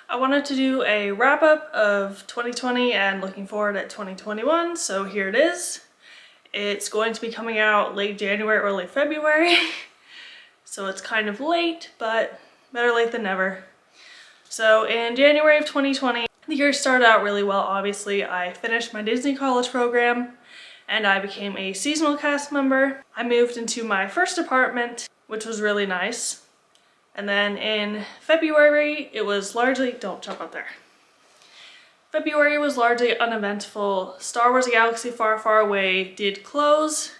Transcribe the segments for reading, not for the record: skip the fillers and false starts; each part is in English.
I wanted to do a wrap-up of 2020 and looking forward at 2021, so here it is. It's going to be coming out late January, early February, so it's kind of late, but better late than never. So in January of 2020, the year started out really well, obviously. I finished my Disney college program and I became a seasonal cast member. I moved into my first apartment, which was really nice. And then in February, it was largely, don't jump up there. February was largely uneventful. Star Wars: A Galaxy Far, Far Away did close,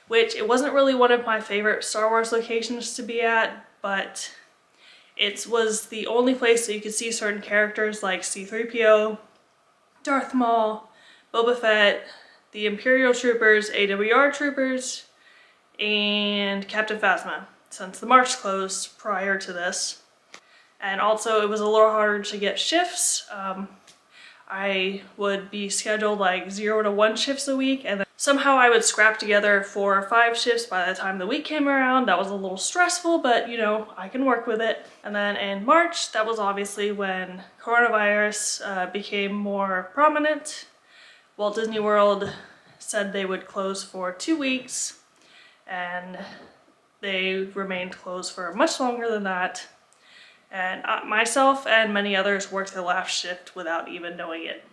which it wasn't really one of my favorite Star Wars locations to be at, but it was the only place that you could see certain characters like C-3PO, Darth Maul, Boba Fett, the Imperial Troopers, AWR Troopers, and Captain Phasma, since the march closed prior to this. And also it was a little harder to get shifts. I would be scheduled like 0 to 1 shifts a week, and then somehow I would scrap together 4 or 5 shifts by the time the week came around. That was a little stressful, but you know, I can work with it. And then in March, that was obviously when coronavirus became more prominent. Walt Disney World said they would close for 2 weeks, and they remained closed for much longer than that. And myself and many others worked the last shift without even knowing it.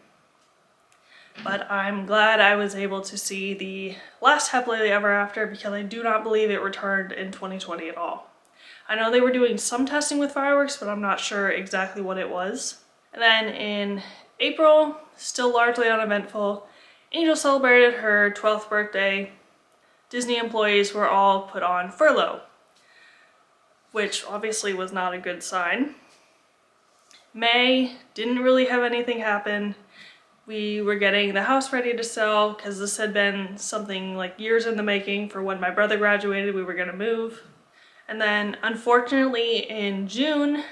But I'm glad I was able to see the last Happily Ever After, because I do not believe it returned in 2020 at all. I know they were doing some testing with fireworks, but I'm not sure exactly what it was. And then in April, still largely uneventful, Angel celebrated her 12th birthday. Disney employees were all put on furlough, which obviously was not a good sign. May, didn't really have anything happen. We were getting the house ready to sell because this had been something like years in the making. For when my brother graduated, we were gonna move. And then unfortunately in June,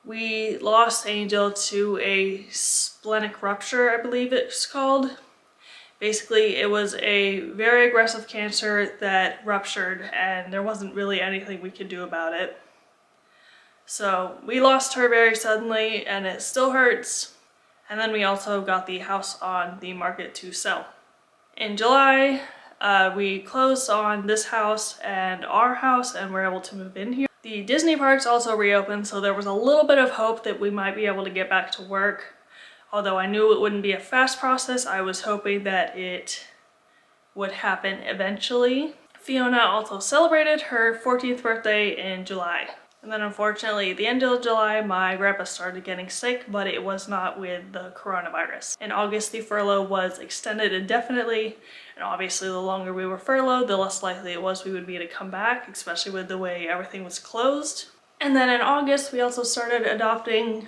we lost Angel to a splenic rupture, I believe it's called. Basically, it was a very aggressive cancer that ruptured, and there wasn't really anything we could do about it. So we lost her very suddenly, and it still hurts. And then we also got the house on the market to sell. In July, we closed on this house and our house, and were able to move in here. The Disney parks also reopened, so there was a little bit of hope that we might be able to get back to work. Although I knew it wouldn't be a fast process, I was hoping that it would happen eventually. Fiona also celebrated her 14th birthday in July. And then unfortunately, at the end of July, my grandpa started getting sick, but it was not with the coronavirus. In August, the furlough was extended indefinitely, and obviously the longer we were furloughed, the less likely it was we would be to come back, especially with the way everything was closed. And then in August, we also started adopting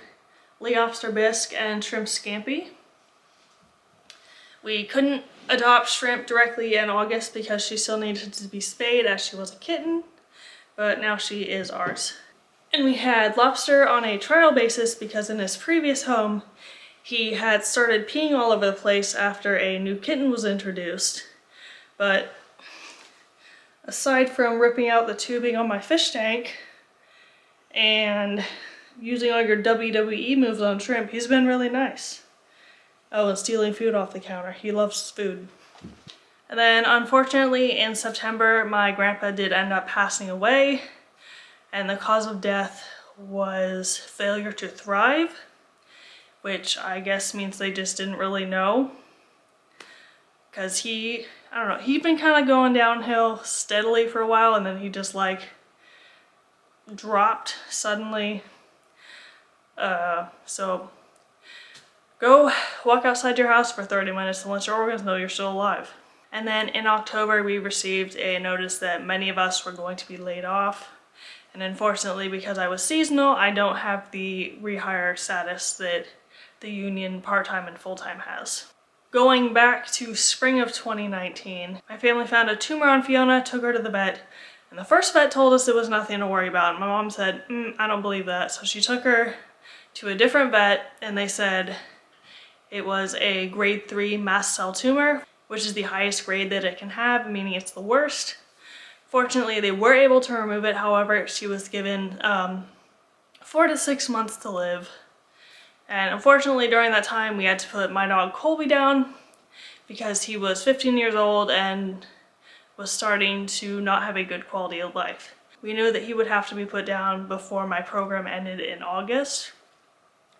lobster bisque and shrimp scampi. We couldn't adopt shrimp directly in August because she still needed to be spayed as she was a kitten, but now she is ours. And we had lobster on a trial basis because in his previous home, he had started peeing all over the place after a new kitten was introduced. But aside from ripping out the tubing on my fish tank and using all your WWE moves on shrimp, he's been really nice. Oh, and stealing food off the counter. He loves food. And then unfortunately in September, my grandpa did end up passing away, and the cause of death was failure to thrive, which I guess means they just didn't really know. Because I don't know, he'd been kind of going downhill steadily for a while, and then he just like dropped suddenly. So go walk outside your house for 30 minutes and let your organs know you're still alive. And then in October, we received a notice that many of us were going to be laid off. And unfortunately, because I was seasonal, I don't have the rehire status that the union part-time and full-time has. Going back to spring of 2019, my family found a tumor on Fiona, took her to the vet, and the first vet told us it was nothing to worry about. My mom said, I don't believe that. So she took her to a different vet, and they said it was a grade 3 mast cell tumor, which is the highest grade that it can have, meaning it's the worst. Fortunately, they were able to remove it. However, she was given 4 to 6 months to live. And unfortunately during that time we had to put my dog Colby down because he was 15 years old and was starting to not have a good quality of life. We knew that he would have to be put down before my program ended in August.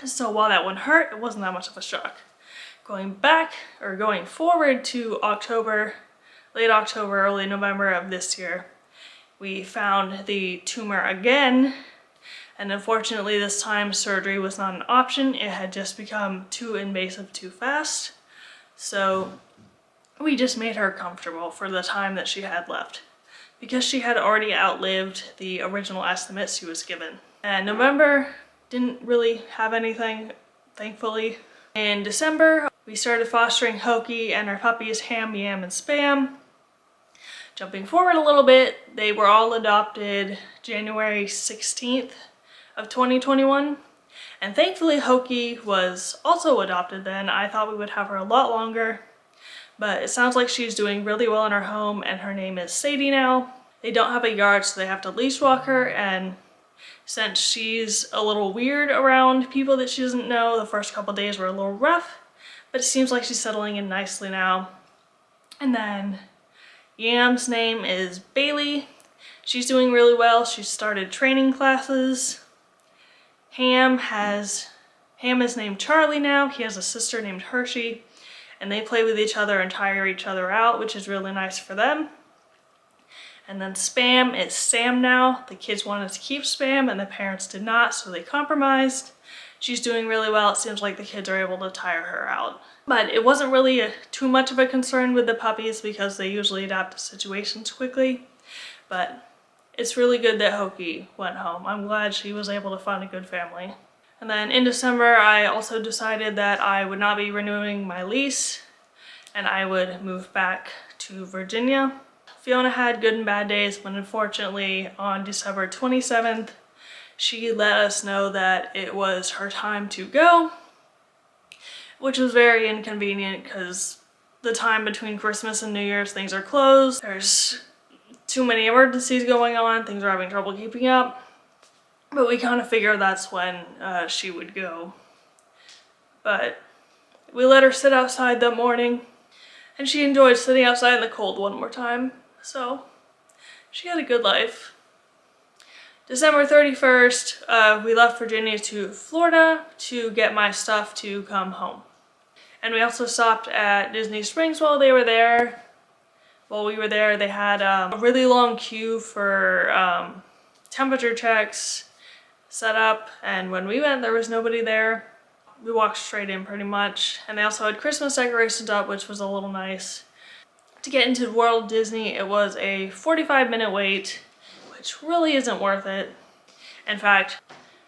So while that one hurt, it wasn't that much of a shock. Going forward to October, late October, early November of this year, we found the tumor again, and unfortunately this time surgery was not an option. It had just become too invasive too fast. So we just made her comfortable for the time that she had left, because she had already outlived the original estimates she was given. And November didn't really have anything, thankfully. In December, we started fostering Hokie and our puppies Ham, Yam, and Spam. Jumping forward a little bit, they were all adopted January 16th of 2021. And thankfully Hokie was also adopted then. I thought we would have her a lot longer, but it sounds like she's doing really well in her home, and her name is Sadie now. They don't have a yard, so they have to leash walk her, and since she's a little weird around people that she doesn't know, the first couple days were a little rough, but it seems like she's settling in nicely now. And then Yam's name is Bailey. She's doing really well. She started training classes. Ham is named Charlie now. He has a sister named Hershey, and they play with each other and tire each other out, which is really nice for them. And then Spam is Sam now. The kids wanted to keep Spam and the parents did not, so they compromised. She's doing really well. It seems like the kids are able to tire her out. But it wasn't really too much of a concern with the puppies because they usually adapt to situations quickly. But it's really good that Hokie went home. I'm glad she was able to find a good family. And then in December, I also decided that I would not be renewing my lease and I would move back to Virginia. Fiona had good and bad days, but unfortunately on December 27th, she let us know that it was her time to go, which was very inconvenient because the time between Christmas and New Year's, things are closed. There's too many emergencies going on, things are having trouble keeping up, but we kind of figured that's when she would go. But we let her sit outside that morning, and she enjoyed sitting outside in the cold one more time. So she had a good life. December 31st, we left Virginia to Florida to get my stuff to come home. And we also stopped at Disney Springs while they were there. While we were there, they had a really long queue for temperature checks set up, and when we went, there was nobody there. We walked straight in pretty much. And they also had Christmas decorations up, which was a little nice. To get into World Disney, it was a 45-minute wait, which really isn't worth it. In fact,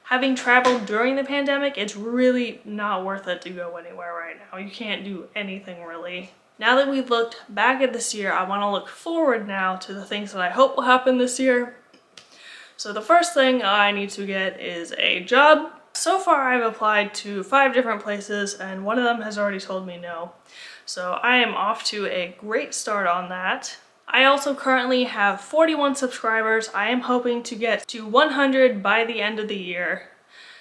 having traveled during the pandemic, it's really not worth it to go anywhere right now. You can't do anything really. Now that we've looked back at this year, I want to look forward now to the things that I hope will happen this year. So the first thing I need to get is a job. So far I've applied to 5 different places and one of them has already told me no. So I am off to a great start on that. I also currently have 41 subscribers. I am hoping to get to 100 by the end of the year.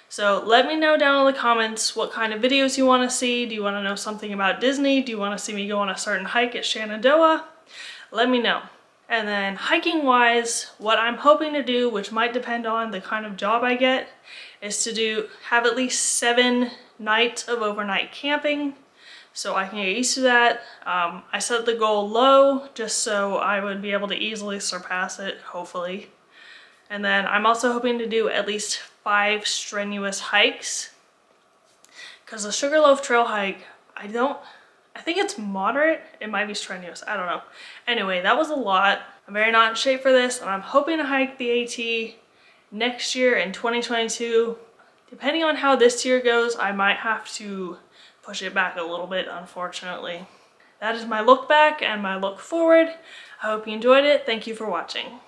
So let me know down in the comments what kind of videos you want to see. Do you want to know something about Disney? Do you want to see me go on a certain hike at Shenandoah? Let me know. And then hiking wise, what I'm hoping to do, which might depend on the kind of job I get, is to have at least 7 nights of overnight camping. So I can get used to that. I set the goal low just so I would be able to easily surpass it, hopefully. And then I'm also hoping to do at least 5 strenuous hikes. Because the Sugarloaf Trail hike, I think it's moderate. It might be strenuous, I don't know. Anyway, that was a lot. I'm very not in shape for this, and I'm hoping to hike the AT next year in 2022. Depending on how this year goes, I might have to push it back a little bit, unfortunately. That is my look back and my look forward. I hope you enjoyed it. Thank you for watching.